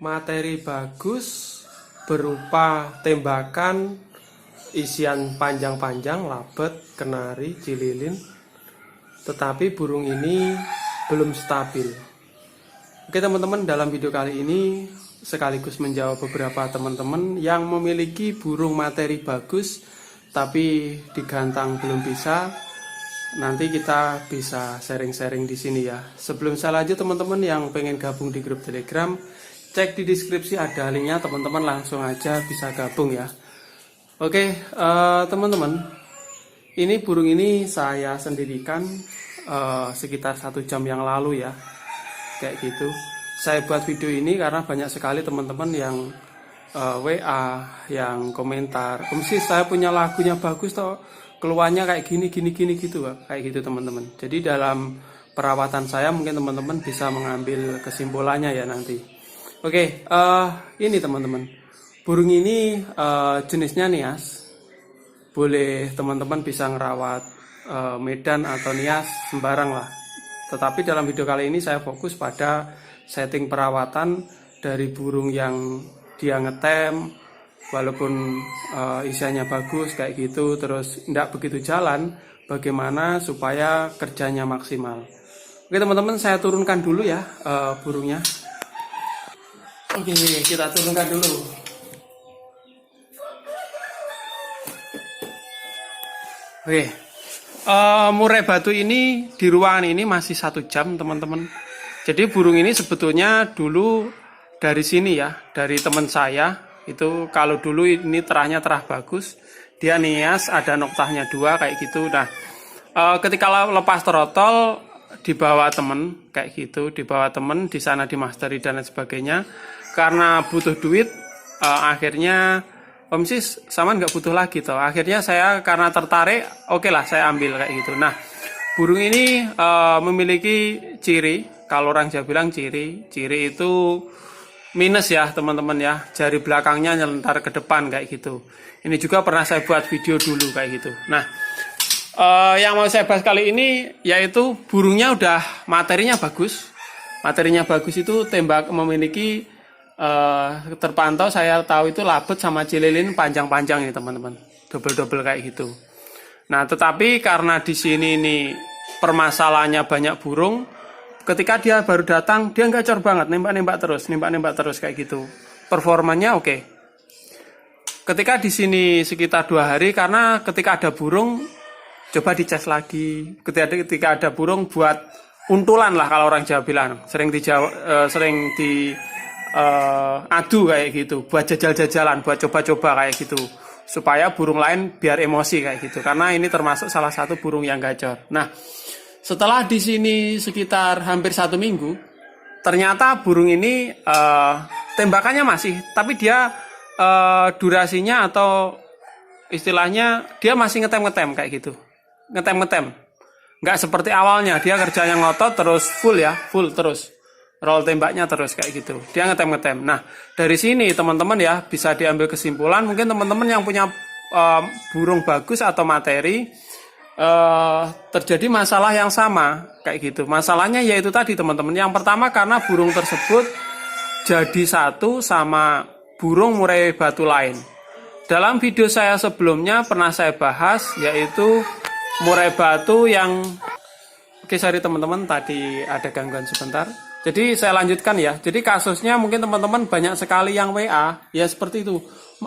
Materi bagus berupa tembakan isian panjang-panjang, labet, kenari, cililin. Tetapi burung ini belum stabil. Oke teman-teman, dalam video kali ini sekaligus menjawab beberapa teman-teman yang memiliki burung materi bagus tapi digantang belum bisa. Nanti kita bisa sharing-sharing di sini ya. Sebelum saya lanjut, teman-teman yang pengen gabung di grup Telegram, cek di deskripsi ada linknya, teman-teman langsung aja bisa gabung ya. Oke teman-teman, ini burung ini saya sendirikan sekitar 1 jam yang lalu ya, kayak gitu. Saya buat video ini karena banyak sekali teman-teman yang WA, yang komentar, "Om Sis, saya punya lagunya bagus toh, keluarnya kayak gini gitu, kayak gitu teman-teman." Jadi dalam perawatan saya mungkin teman-teman bisa mengambil kesimpulannya ya nanti. Oke, ini teman-teman, burung ini jenisnya nias. Boleh teman-teman bisa ngerawat Medan atau nias sembarang lah. Tetapi dalam video kali ini saya fokus pada setting perawatan dari burung yang dia ngetem, walaupun isiannya bagus kayak gitu, terus tidak begitu jalan, bagaimana supaya kerjanya maksimal. Oke teman-teman, saya turunkan dulu ya burungnya. Oke, kita turunkan dulu. Oke, murai batu ini di ruangan ini masih 1 jam teman-teman. Jadi burung ini sebetulnya dulu dari sini ya, dari teman saya itu, kalau dulu ini terahnya terah bagus, dia nias, ada noktahnya 2 kayak gitu. Nah, ketika lepas trotol dibawa temen kayak gitu, dibawa temen di sana dimasteri dan lain sebagainya. Karena butuh duit, akhirnya Om Sis, sama nggak butuh lagi toh. Akhirnya saya karena tertarik, oke lah saya ambil kayak gitu. Nah, burung ini memiliki ciri, kalau orang Jawa bilang ciri itu minus ya teman-teman ya, jari belakangnya nyelentar ke depan kayak gitu. Ini juga pernah saya buat video dulu kayak gitu. Nah, yang mau saya bahas kali ini yaitu burungnya udah materinya bagus. Materinya bagus itu memiliki terpantau saya tahu itu labet sama cililin panjang-panjang ini teman-teman, double-double kayak gitu. Nah, tetapi karena di sini ini permasalahannya banyak burung. Ketika dia baru datang, dia gacor banget, nembak-nembak terus kayak gitu. Performanya oke. Ketika di sini sekitar 2 hari, karena ketika ada burung, coba dicas lagi. Ketika ada burung buat untulan lah kalau orang Jawa bilang, sering adu kayak gitu, buat jajal-jajalan, buat coba-coba kayak gitu, supaya burung lain biar emosi kayak gitu. Karena ini termasuk salah satu burung yang gacor. Nah, setelah di sini sekitar hampir 1 minggu, ternyata burung ini tembakannya masih, tapi dia durasinya atau istilahnya dia masih ngetem kayak gitu, ngetem. Nggak seperti awalnya dia kerjanya ngotot terus full terus, roll tembaknya terus kayak gitu. Dia ngetem. Nah, dari sini teman-teman ya bisa diambil kesimpulan, mungkin teman-teman yang punya burung bagus atau materi terjadi masalah yang sama kayak gitu. Masalahnya yaitu tadi teman-teman, yang pertama karena burung tersebut jadi satu sama burung murai batu lain. Dalam video saya sebelumnya pernah saya bahas, yaitu murai batu yang oke, sorry teman-teman, tadi ada gangguan sebentar. Jadi saya lanjutkan ya. Jadi kasusnya mungkin teman-teman banyak sekali yang WA ya seperti itu.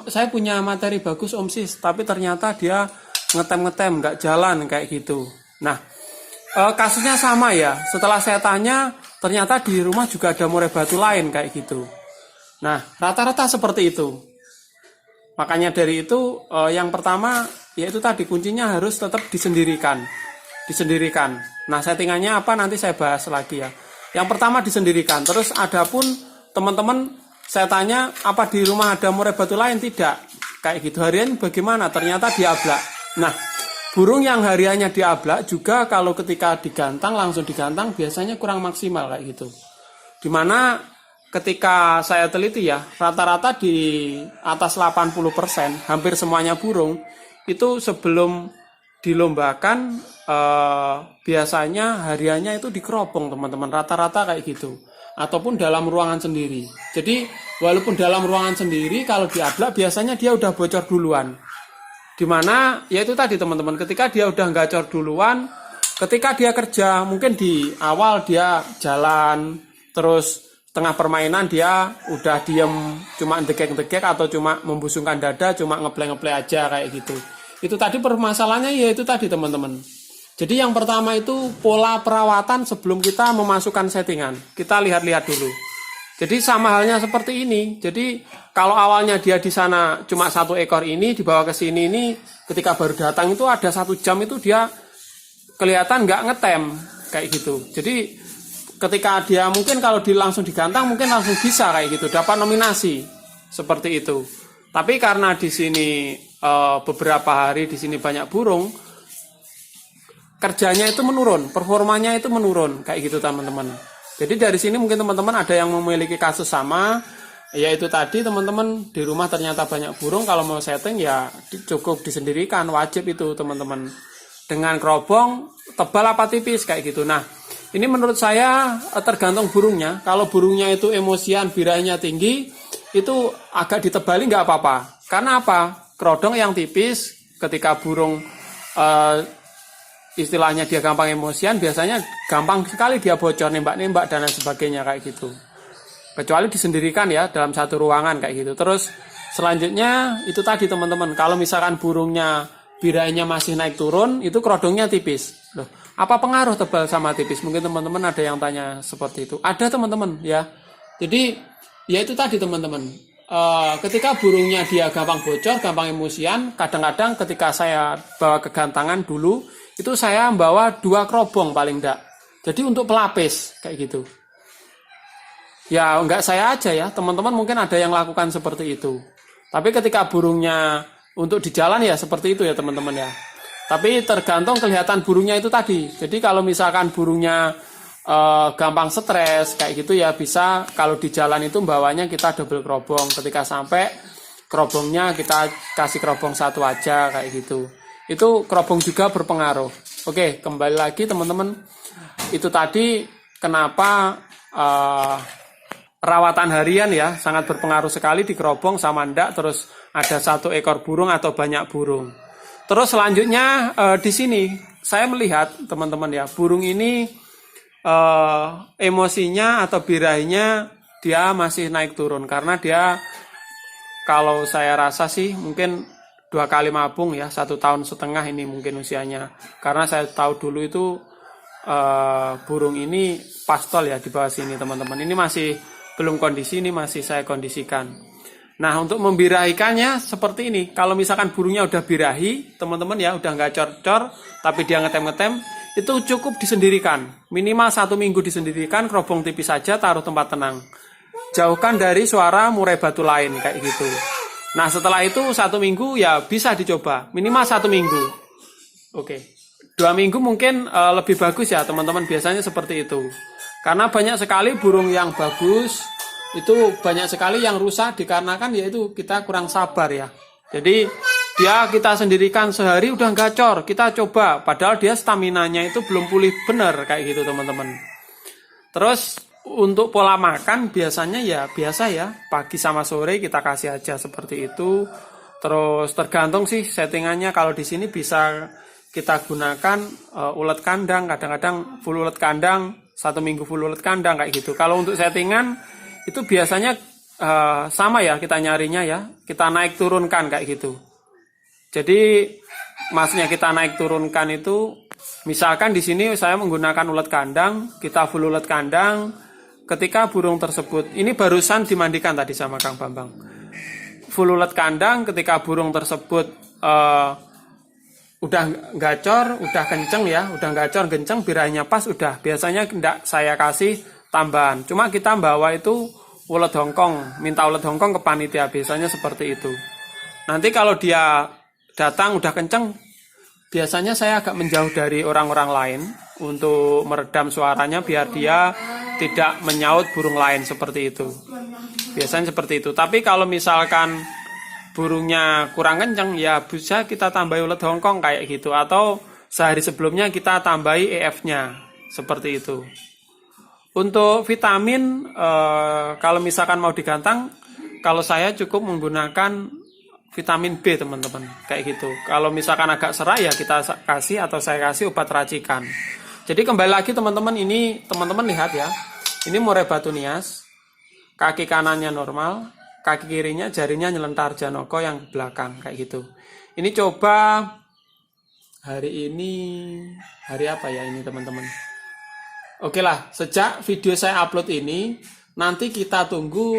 Saya punya materi bagus Om Sis, tapi ternyata dia ngetem nggak jalan kayak gitu. Nah, kasusnya sama ya. Setelah saya tanya, ternyata di rumah juga ada murai batu lain kayak gitu. Nah, rata-rata seperti itu. Makanya dari itu yang pertama yaitu tadi kuncinya harus tetap disendirikan. Nah, settingannya apa nanti saya bahas lagi ya. Yang pertama disendirikan. Terus adapun teman-teman saya tanya apa di rumah ada murai batu lain, tidak. Kayak gitu. Harian bagaimana? Ternyata diablak. Nah, burung yang hariannya diablak juga kalau ketika langsung digantang biasanya kurang maksimal kayak gitu. Dimana ketika saya teliti ya, rata-rata di atas 80%, hampir semuanya burung itu sebelum dilombakan biasanya hariannya itu dikeropong teman-teman, rata-rata kayak gitu. ataupun dalam ruangan sendiri. Jadi walaupun dalam ruangan sendiri, kalau diablak biasanya dia udah bocor duluan. Dimana ya itu tadi teman-teman, ketika dia udah gacor duluan, ketika dia kerja, mungkin di awal dia jalan, terus tengah permainan dia udah diem, cuma degek-degek atau cuma membusungkan dada, cuma ngeplay-ngeplay aja kayak gitu. Itu tadi permasalahannya ya itu tadi teman-teman. Jadi yang pertama itu pola perawatan sebelum kita memasukkan settingan. Kita lihat-lihat dulu. Jadi sama halnya seperti ini. Jadi kalau awalnya dia di sana cuma 1 ekor ini, dibawa ke sini ini, ketika baru datang itu ada 1 jam itu dia kelihatan nggak ngetem kayak gitu. Jadi ketika dia mungkin kalau langsung digantang mungkin langsung bisa kayak gitu, dapat nominasi seperti itu. Tapi karena di sini beberapa hari di sini banyak burung, kerjanya itu menurun, performanya itu menurun kayak gitu teman-teman. Jadi dari sini mungkin teman-teman ada yang memiliki kasus sama, yaitu tadi teman-teman di rumah ternyata banyak burung, kalau mau setting ya cukup disendirikan, wajib itu teman-teman. Dengan kerobong tebal apa tipis kayak gitu. Nah, ini menurut saya tergantung burungnya. Kalau burungnya itu emosian, birahinya tinggi, itu agak ditebali nggak apa-apa. Karena apa? Kerodong yang tipis ketika burung istilahnya dia gampang emosian, biasanya gampang sekali dia bocor, nembak-nembak dan lain sebagainya kayak gitu. Kecuali disendirikan ya dalam satu ruangan kayak gitu. Terus selanjutnya itu tadi teman-teman, kalau misalkan burungnya birahinya masih naik turun, itu kerodongnya tipis. Loh, apa pengaruh tebal sama tipis? Mungkin teman-teman ada yang tanya seperti itu. Ada teman-teman ya. Jadi ya itu tadi teman-teman. Ketika burungnya dia gampang bocor, gampang emosian, kadang-kadang ketika saya bawa ke gantangan dulu, itu saya membawa 2 kerobong paling enggak. Jadi untuk pelapis kayak gitu. Ya enggak saya aja ya, teman-teman mungkin ada yang lakukan seperti itu. Tapi ketika burungnya untuk di jalan ya seperti itu ya teman-teman ya. Tapi tergantung kelihatan burungnya itu tadi. Jadi kalau misalkan burungnya gampang stres kayak gitu ya, bisa kalau di jalan itu bawanya kita double kerobong. Ketika sampai kerobongnya kita kasih kerobong 1 aja kayak gitu. Itu kerobong juga berpengaruh. Oke, kembali lagi teman-teman. Itu tadi kenapa rawatan harian ya sangat berpengaruh sekali di kerobong sama ndak, terus ada 1 ekor burung atau banyak burung. Terus selanjutnya di sini saya melihat teman-teman ya, burung ini emosinya atau birahinya dia masih naik turun, karena dia kalau saya rasa sih mungkin 2 kali mabung ya, 1,5 tahun ini mungkin usianya. Karena saya tahu dulu itu burung ini pastol ya di bawah sini teman-teman. Ini masih belum kondisi, ini masih saya kondisikan. Nah, untuk membirahikannya seperti ini. Kalau misalkan burungnya udah birahi, teman-teman ya, udah nggak cor-cor, tapi dia ngetem-ngetem, itu cukup disendirikan. Minimal 1 minggu disendirikan, kerobong tipis saja, taruh tempat tenang. Jauhkan dari suara murai batu lain, kayak gitu. Nah, setelah itu 1 minggu ya bisa dicoba. Minimal 1 minggu. Oke. 2 minggu mungkin lebih bagus ya, teman-teman. Biasanya seperti itu. Karena banyak sekali burung yang bagus, itu banyak sekali yang rusak dikarenakan yaitu kita kurang sabar ya. Jadi dia kita sendirikan sehari udah gacor, kita coba padahal dia staminanya itu belum pulih benar kayak gitu teman-teman. Terus untuk pola makan biasanya ya biasa ya, pagi sama sore kita kasih aja seperti itu. Terus tergantung sih settingannya, kalau di sini bisa kita gunakan ulet kandang, kadang-kadang full ulet kandang, 1 minggu full ulet kandang kayak gitu. Kalau untuk settingan itu biasanya sama ya kita nyarinya ya, kita naik turunkan kayak gitu. Jadi maksudnya kita naik turunkan itu, misalkan di sini saya menggunakan ulet kandang, kita full ulet kandang. Ketika burung tersebut, ini barusan dimandikan tadi sama Kang Bambang, full ulet kandang, ketika burung tersebut udah gacor, udah kenceng ya, udah gacor kenceng, birahinya pas, udah biasanya tidak saya kasih tambahan. Cuma kita bawa itu ulet Hongkong, minta ulet Hongkong ke panitia, biasanya seperti itu. Nanti kalau dia datang udah kenceng, biasanya saya agak menjauh dari orang-orang lain untuk meredam suaranya biar dia tidak menyaut burung lain seperti itu. Biasanya seperti itu. Tapi kalau misalkan burungnya kurang kenceng ya bisa kita tambahi ulet Hongkong kayak gitu, atau sehari sebelumnya kita tambahi EF-nya seperti itu. Untuk vitamin, kalau misalkan mau digantang, kalau saya cukup menggunakan vitamin B teman-teman, kayak gitu. Kalau misalkan agak serak ya kita kasih atau saya kasih obat racikan. Jadi kembali lagi teman-teman, ini teman-teman lihat ya, ini murai batu nias, kaki kanannya normal, kaki kirinya jarinya nyelentar janoko yang belakang kayak gitu. Ini coba hari ini, hari apa ya ini teman-teman? Oke lah, sejak video saya upload ini, nanti kita tunggu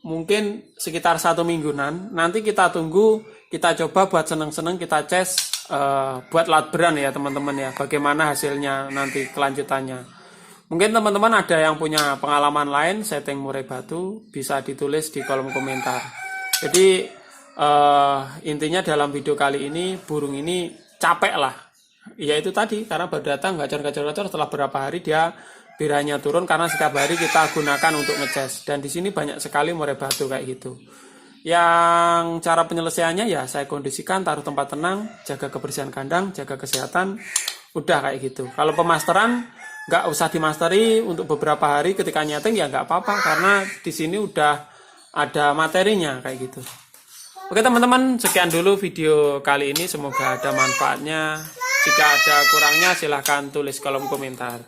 mungkin sekitar 1 mingguan. Nanti kita tunggu, kita coba buat seneng-seneng, kita ces buat latberan ya teman-teman ya. Bagaimana hasilnya nanti kelanjutannya. Mungkin teman-teman ada yang punya pengalaman lain setting murai batu, bisa ditulis di kolom komentar. Jadi intinya dalam video kali ini, burung ini capek lah. Ya itu tadi, karena baru datang gacor-gacor setelah berapa hari dia biranya turun karena setiap hari kita gunakan untuk ngecas. Dan di sini banyak sekali murai batu kayak gitu. Yang cara penyelesaiannya ya saya kondisikan, taruh tempat tenang, jaga kebersihan kandang, jaga kesehatan, udah kayak gitu. Kalau pemasteran nggak usah dimasteri untuk beberapa hari, ketika nyeting ya nggak apa-apa karena di sini udah ada materinya kayak gitu. Oke teman-teman, sekian dulu video kali ini, semoga ada manfaatnya. Jika ada kurangnya silahkan tulis kolom komentar.